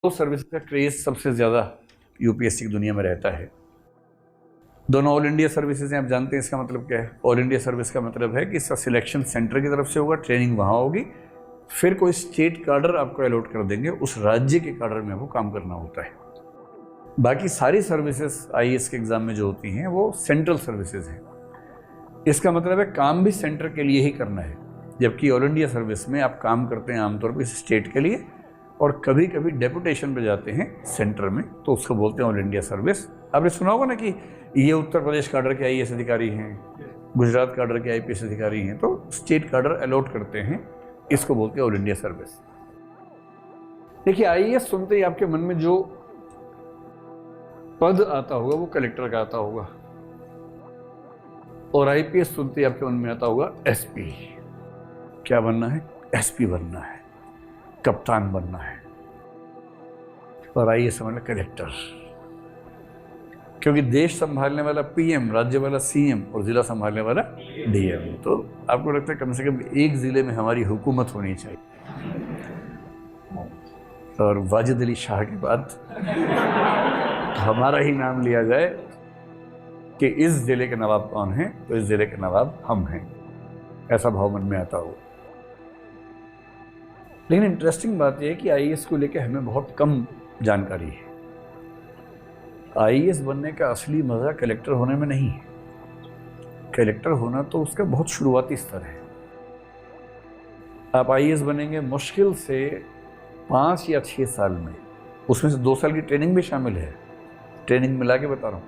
दो सर्विस का क्रेज सबसे ज़्यादा यूपीएससी की दुनिया में रहता है। दोनों ऑल इंडिया सर्विसेज हैं, आप जानते हैं इसका मतलब क्या है। ऑल इंडिया सर्विस का मतलब है कि इसका सिलेक्शन सेंटर की तरफ से होगा, ट्रेनिंग वहाँ होगी, फिर कोई स्टेट कार्डर आपको अलॉट कर देंगे, उस राज्य के कार्डर में आपको काम करना होता है। बाकी सारी सर्विसेज आईएएस के एग्ज़ाम में जो होती हैं वो सेंट्रल सर्विसेज हैं। इसका मतलब है काम भी सेंटर के लिए ही करना है, जबकि ऑल इंडिया सर्विस में आप काम करते हैं आमतौर पर स्टेट के लिए और कभी कभी डेपुटेशन पे जाते हैं सेंटर में, तो उसको बोलते हैं ऑल इंडिया सर्विस। आपने सुना होगा ना कि ये उत्तर प्रदेश कार्डर के आईएएस अधिकारी हैं, गुजरात कार्डर के आईपीएस अधिकारी हैं, तो स्टेट कार्डर अलॉट करते हैं, इसको बोलते हैं ऑल इंडिया सर्विस। देखिए, आईएएस सुनते ही आपके मन में जो पद आता होगा वो कलेक्टर का आता होगा, और आईपीएस सुनते ही आपके मन में आता होगा एसपी। क्या बनना है? एसपी बनना है, कप्तान बनना है। और आईएएस समझना कलेक्टर, क्योंकि देश संभालने वाला पीएम, राज्य वाला सीएम और जिला संभालने वाला डीएम। तो आपको लगता है कम से कम एक जिले में हमारी हुकूमत होनी चाहिए। और वाजिद अली शाह के बाद हमारा ही नाम लिया जाए कि इस जिले के नवाब कौन हैं, तो इस जिले के नवाब हम हैं, ऐसा भाव मन में आता हो। लेकिन इंटरेस्टिंग बात यह है कि आईएएस को लेकर हमें बहुत कम जानकारी है। आईएएस बनने का असली मज़ा कलेक्टर होने में नहीं है। कलेक्टर होना तो उसका बहुत शुरुआती स्तर है। आप आईएएस बनेंगे मुश्किल से 5 या 6 साल में, उसमें से 2 साल की ट्रेनिंग भी शामिल है। ट्रेनिंग मिला के बता रहा हूँ,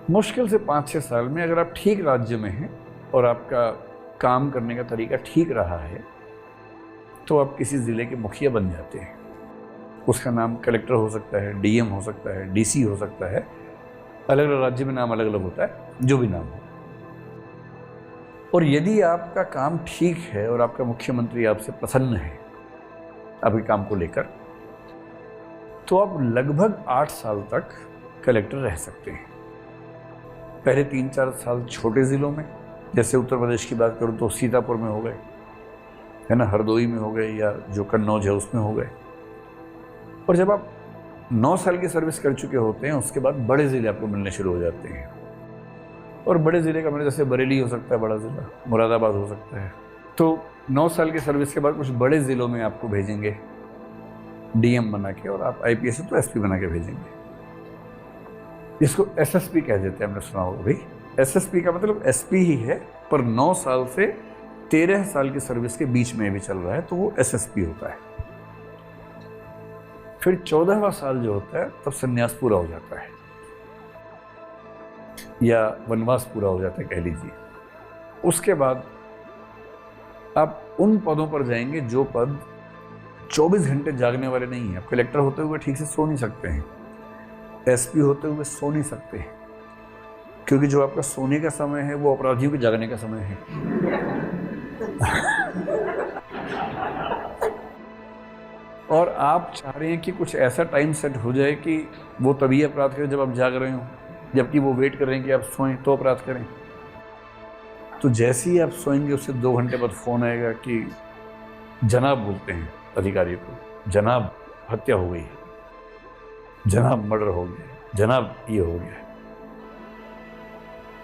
मुश्किल से 5-6 साल में अगर आप ठीक राज्य में हैं और आपका काम करने का तरीका ठीक रहा है, तो आप किसी ज़िले के मुखिया बन जाते हैं। उसका नाम कलेक्टर हो सकता है, डीएम हो सकता है, डीसी हो सकता है, अलग अलग राज्य में नाम अलग अलग होता है, जो भी नाम हो। और यदि आपका काम ठीक है और आपका मुख्यमंत्री आपसे प्रसन्न है आपके काम को लेकर, तो आप लगभग 8 साल तक कलेक्टर रह सकते हैं। पहले 3-4 साल छोटे ज़िलों में, जैसे उत्तर प्रदेश की बात करूँ तो सीतापुर में हो गए, है ना, हरदोई में हो गए, या जो कन्नौज है उसमें हो गए। और जब आप 9 साल की सर्विस कर चुके होते हैं, उसके बाद बड़े ज़िले आपको मिलने शुरू हो जाते हैं। और बड़े ज़िले का मतलब जैसे बरेली हो सकता है बड़ा ज़िला, मुरादाबाद हो सकता है। तो 9 साल की सर्विस के बाद कुछ बड़े ज़िलों में आपको भेजेंगे डीएम बना के, और आप आईपीएस तो एसपी बना के भेजेंगे। इसको एसएसपी कह देते हैं, हमने सुना होगा भाई। एसएसपी का मतलब एसपी ही है, पर 9 साल से 13 साल की सर्विस के बीच में भी चल रहा है, तो वो एसएसपी होता है। फिर 14वां साल जो होता है तब संन्यास पूरा हो जाता है, या वनवास पूरा हो जाता है कह लीजिए। उसके बाद आप उन पदों पर जाएंगे जो पद 24 घंटे जागने वाले नहीं हैं। आप कलेक्टर होते हुए ठीक से सो नहीं सकते हैं, एसपी होते हुए सो नहीं सकते हैं, क्योंकि जो आपका सोने का समय है वो अपराधियों के जागने का समय है। और आप चाह रहे हैं कि कुछ ऐसा टाइम सेट हो जाए कि वो तभी अपराध करें जब आप जाग रहे हो, जबकि वो वेट कर रहे हैं कि आप सोएं तो अपराध करें। तो जैसे ही आप सोएंगे उससे 2 घंटे बाद फ़ोन आएगा कि जनाब, बोलते हैं अधिकारी को, जनाब हत्या हो गई है, जनाब मर्डर हो गया, जनाब ये हो गया।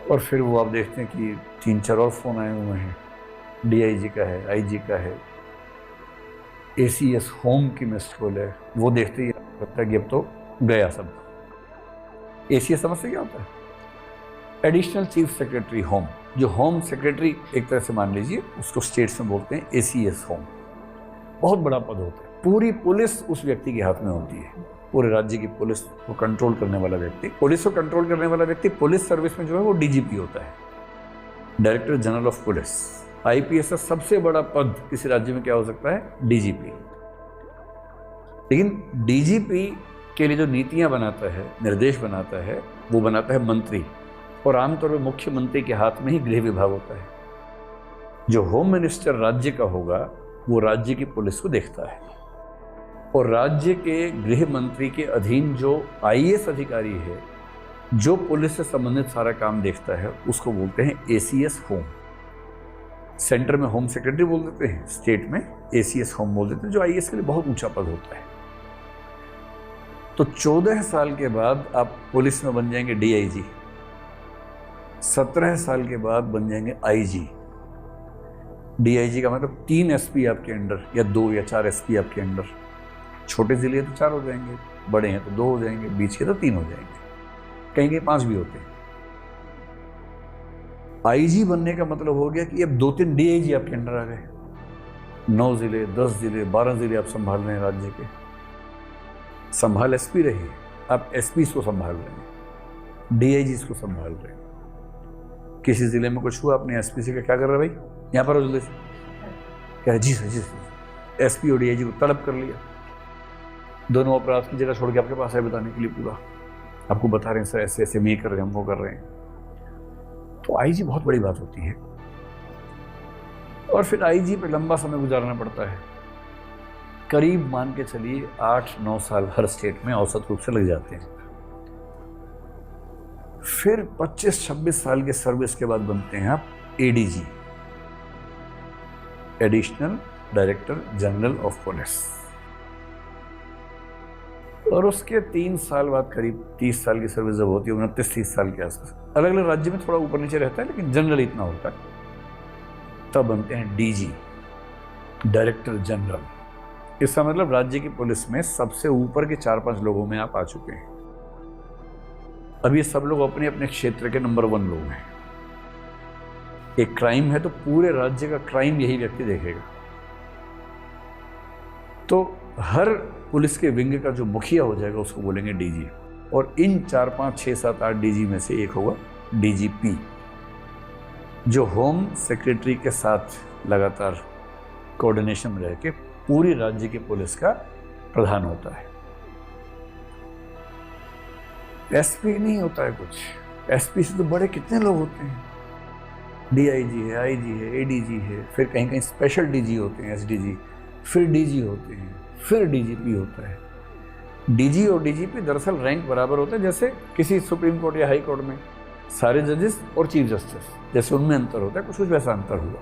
और फिर वो आप देखते हैं कि 3-4 और फ़ोन आए हुए हैं, डीआईजी का है, आईजी का है, एसीएस होम की मिस्ड कॉल है। वो देखते ही लगता है कि अब तो गया सब। एसीएस समझते क्या होता है? Additional chief secretary home. जो होम सेक्रेटरी एक तरह से मान लीजिए, उसको स्टेट्स में बोलते हैं एसीएस होम। बहुत बड़ा पद होता है। पूरी पुलिस उस व्यक्ति के हाथ में होती है, पूरे राज्य की पुलिस को कंट्रोल करने वाला व्यक्ति। पुलिस को कंट्रोल करने वाला व्यक्ति पुलिस सर्विस में जो है वो डीजीपी होता है, director general of police. IPS का सबसे बड़ा पद किसी राज्य में क्या हो सकता है? डीजीपी। लेकिन डीजीपी के लिए जो नीतियां बनाता है, निर्देश बनाता है, वो बनाता है मंत्री, और आमतौर पर मुख्यमंत्री के हाथ में ही गृह विभाग होता है। जो होम मिनिस्टर राज्य का होगा वो राज्य की पुलिस को देखता है, और राज्य के गृह मंत्री के अधीन जो आईएएस अधिकारी है जो पुलिस से संबंधित सारा काम देखता है, उसको बोलते हैं एसीएस होम। सेंटर में होम सेक्रेटरी बोल देते हैं, स्टेट में एसीएस होम बोल देते हैं, जो आईएएस के लिए बहुत ऊंचा पद होता है। तो 14 साल के बाद आप पुलिस में बन जाएंगे डीआईजी, 17 साल के बाद बन जाएंगे आईजी। डीआईजी का मतलब 3 एसपी आपके अंडर, या 2 या 4 एसपी आपके अंडर। छोटे जिले तो 4 हो जाएंगे, बड़े हैं तो 2 हो जाएंगे, बीच के तो 3 हो जाएंगे, कहीं 5 भी होते हैं। आईजी बनने का मतलब हो गया कि अब 2-3 डीआईजी आपके अंडर आ गए। 9 जिले, 10 जिले, 12 जिले आप संभाल रहे हैं राज्य के। संभाल एसपी रहे, आप एसपी को संभाल रहे हैं, डीआईजी को संभाल रहे हैं। किसी जिले में कुछ हुआ, अपने एसपी से क्या कर रहे भाई, यहाँ पर जल्दी से, कह जी सर जी सर। एसपी और डीआईजी को तलब कर लिया, दोनों अपराध की जगह छोड़ के आपके पास है बताने के लिए पूरा, आपको बता रहे हैं सर ऐसे ऐसे ये कर रहे हैं, हम वो कर रहे हैं। तो आईजी बहुत बड़ी बात होती है। और फिर आईजी पे लंबा समय गुजारना पड़ता है, करीब मान के चलिए 8-9 साल हर स्टेट में औसत रूप से लग जाते हैं। फिर 25-26 साल के सर्विस के बाद बनते हैं आप ADG, additional director general of police. और उसके 3 साल बाद करीब 30 साल की सर्विस जब होती है, 29-30 साल के आसपास, अलग अलग राज्य में थोड़ा ऊपर नीचे रहता है लेकिन जनरली इतना होता है, तब बनते हैं डीजी, डायरेक्टर जनरल। इसका मतलब राज्य की पुलिस में सबसे ऊपर के 4-5 लोगों में आप आ चुके हैं। अब ये सब लोग अपने अपने क्षेत्र के नंबर 1 लोग हैं। एक क्राइम है तो पूरे राज्य का क्राइम यही व्यक्ति देखेगा। तो हर पुलिस के विंग का जो मुखिया हो जाएगा उसको बोलेंगे डीजी। और इन 4, 5, 6, 7, 8 डीजी में से एक होगा डीजीपी, जो होम सेक्रेटरी के साथ लगातार कोऑर्डिनेशन में रह के पूरी राज्य की पुलिस का प्रधान होता है। एसपी नहीं होता है कुछ, एसपी से तो बड़े कितने लोग होते हैं, डीआईजी है, आईजी है, एडीजी है, फिर कहीं कहीं स्पेशल डीजी होते हैं, एसडीजी, फिर डीजी होते हैं, फिर डीजीपी होता है। डीजी और डीजीपी दरअसल रैंक बराबर होता है, जैसे किसी सुप्रीम कोर्ट या हाई कोर्ट में सारे जजेस और चीफ जस्टिस, जैसे उनमें अंतर होता है, कुछ वैसा अंतर हुआ।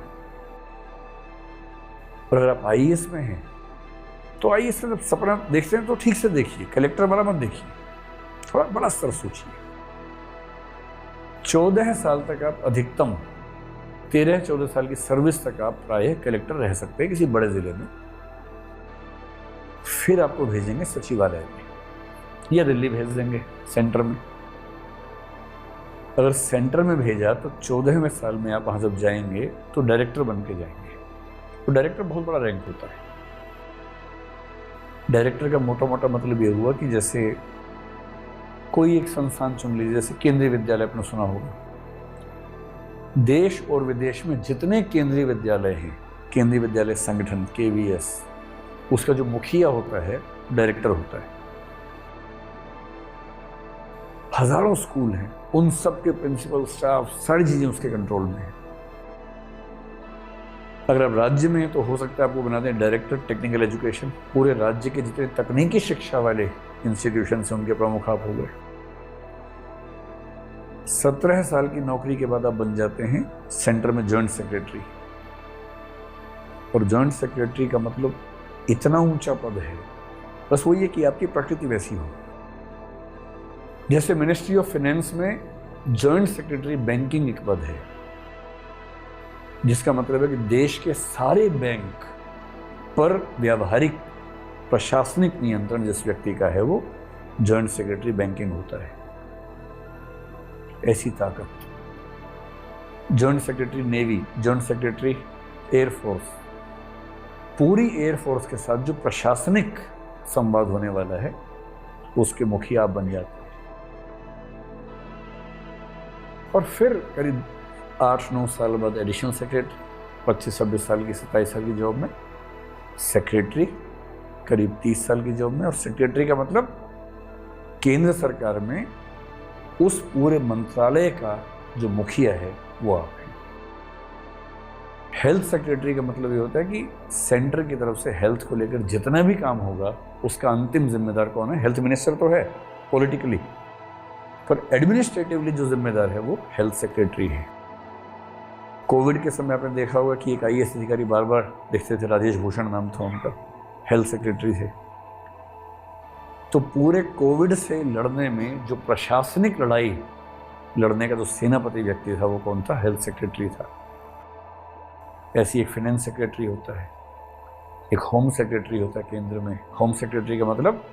और अगर आप आईएएस में हैं तो आईएएस में जब सपना देखते हैं तो ठीक से देखिए, कलेक्टर वाला मत देखिए, थोड़ा बड़ा स्तर सोचिए। 14 साल तक आप अधिकतम, 13-14 साल की सर्विस तक आप प्रायः कलेक्टर रह सकते हैं किसी बड़े जिले में। फिर आपको भेजेंगे सचिवालय में या दिल्ली भेज देंगे सेंटर में। अगर सेंटर में भेजा तो 14वें साल में आप वहां जब जाएंगे तो डायरेक्टर बन के जाएंगे। तो डायरेक्टर बहुत बड़ा रैंक होता है। डायरेक्टर का मोटा मोटा मतलब ये हुआ कि जैसे कोई एक संस्थान चुन लीजिए, जैसे केंद्रीय विद्यालय आपने सुना होगा। देश और विदेश में जितने केंद्रीय विद्यालय हैं, केंद्रीय विद्यालय संगठन केवीएस, उसका जो मुखिया होता है डायरेक्टर होता है। हजारों स्कूल हैं, उन सब के प्रिंसिपल, स्टाफ, सारी चीजें उसके कंट्रोल में है। अगर आप राज्य में हैं तो हो सकता है आपको बना दें डायरेक्टर टेक्निकल एजुकेशन। पूरे राज्य के जितने तकनीकी शिक्षा वाले इंस्टीट्यूशन से उनके प्रमुख आप हो गए। 17 साल की नौकरी के बाद आप बन जाते हैं सेंटर में जॉइंट सेक्रेटरी। और जॉइंट सेक्रेटरी का मतलब इतना ऊंचा पद है, बस वही है कि आपकी प्रकृति वैसी हो। जैसे मिनिस्ट्री ऑफ फाइनेंस में जॉइंट सेक्रेटरी बैंकिंग एक पद है, जिसका मतलब है कि देश के सारे बैंक पर व्यावहारिक प्रशासनिक नियंत्रण जिस व्यक्ति का है वो जॉइंट सेक्रेटरी बैंकिंग होता है। ऐसी ताकत। Joint secretary navy, joint secretary air force, पूरी एयरफोर्स के साथ जो प्रशासनिक संवाद होने वाला है उसके मुखिया आप बन जाते हैं। और फिर करीब 8-9 साल बाद एडिशनल सेक्रेटरी, 25-26 साल की, 27 साल की जॉब में सेक्रेटरी, करीब 30 साल की जॉब में। और सेक्रेटरी का मतलब केंद्र सरकार में उस पूरे मंत्रालय का जो मुखिया है वो आप हैं। हेल्थ सेक्रेटरी का मतलब ये होता है कि सेंटर की तरफ से हेल्थ को लेकर जितना भी काम होगा उसका अंतिम जिम्मेदार कौन है? हेल्थ मिनिस्टर तो है पॉलिटिकली, पर एडमिनिस्ट्रेटिवली जो जिम्मेदार है वो हेल्थ सेक्रेटरी है। कोविड के समय आपने देखा होगा कि एक आईएएस अधिकारी बार बार देखते थे, राजेश भूषण नाम था उनका, हेल्थ सेक्रेटरी थे। तो पूरे कोविड से लड़ने में जो प्रशासनिक लड़ाई लड़ने का जो सेनापति व्यक्ति था वो कौन था? हेल्थ सेक्रेटरी था। ऐसी एक फाइनेंस सेक्रेटरी होता है, एक होम सेक्रेटरी होता है केंद्र में। होम सेक्रेटरी का मतलब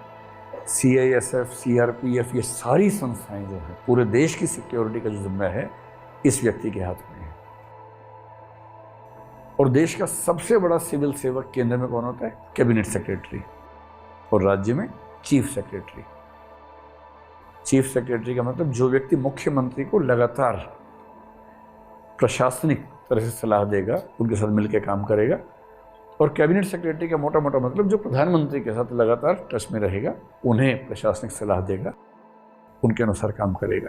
CISF, CRPF, ये सारी संस्थाएं जो है पूरे देश की सिक्योरिटी का जो जिम्मा है इस व्यक्ति के हाथ में है। और देश का सबसे बड़ा सिविल सेवक केंद्र में कौन होता है? कैबिनेट सेक्रेटरी, और राज्य में चीफ सेक्रेटरी। चीफ सेक्रेटरी का मतलब जो व्यक्ति मुख्यमंत्री को लगातार प्रशासनिक तरह से सलाह देगा, उनके साथ मिलकर काम करेगा। और कैबिनेट सेक्रेटरी का मोटा मोटा मतलब जो प्रधानमंत्री के साथ लगातार टच में रहेगा, उन्हें प्रशासनिक सलाह देगा, उनके अनुसार काम करेगा।